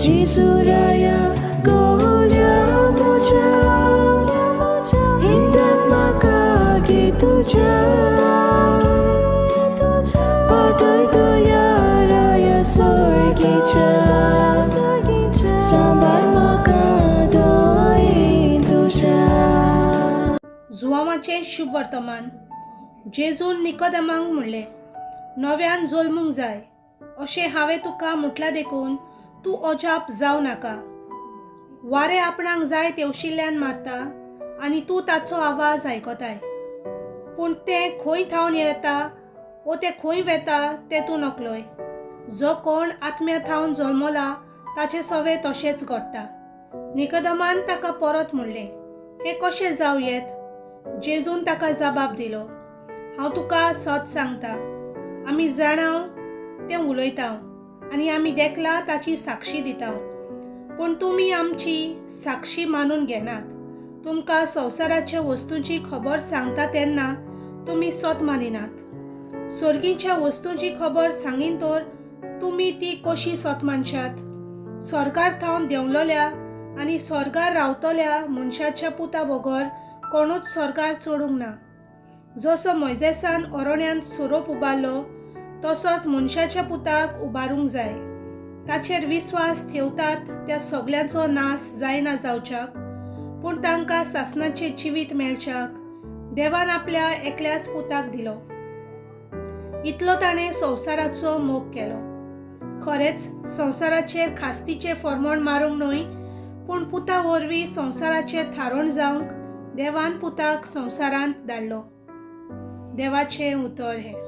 जेजुराया गोजा मोजा हिंदात म्हाका गे तुज्या पातळ दयाराया सर्गीच्या सांबाळ म्हाका दोळी तुज्या। जुवामाचें शुभ वर्तमान। जेजून निकोदेमाक म्हणलें, नव्यान जल्मूंक जाय अशें हांवें तुका म्हटलां देखून तूं अजाप जावं नाका। वारें आपणाक जाय तेवशिल्ल्यान मारता आनी तूं ताचो आवाज आयकताय, पूण तें खंय थावन येता वो तें खंय वेता तें तूं नकलोय। जो कोण आत्म्या थावन जल्मला ताचें सवें तशेंच घडटा। निकोदेमान ताका परत म्हणलें, हें कशें जावं येत? जेजून ताका जबाब दिलो, हांव तुका सत सांगता, आमी जाणाव तें उलयतां आनी आमी देखला ताची साक्षी दिता, पूण तुमी आमची साक्षी मानून घेनात। तुमकां संवसाराच्या वस्तूंची खबर सांगता तेन्ना तुमी सत मानिनात। सर्गीच्या वस्तूंची खबर सांगीन तर तुमी ती कशी सत मानशात? स्वर्गार थावन देंवलोल्या आनी स्वर्गार रावतल्या मनशाच्या पुता बगर कोणूच स्वर्गार चडूंक ना। जसो मोइजेसान अरण्यान सोरोप उबारलो तसोच मनशाच्या पुताक उबारूंक जाय। ताचेर विस्वास ठेवतात त्या सगल्यांचो नाश जायना जावच्याक, पूण तांकां सासणाचें जिवीत मेळच्याक देवान आपल्या एकल्याच पुताक दिलो। इतलो ताणें संवसाराचो मोग केलो। खरेंच संवसाराचेर खास्तीचें फर्मोण मारूंक न्हय, पूण पुता वरवीं संवसाराचेर थारोवन जावंक देवान पुताक संवसारांत धाडलो। देवाचें उतर हें।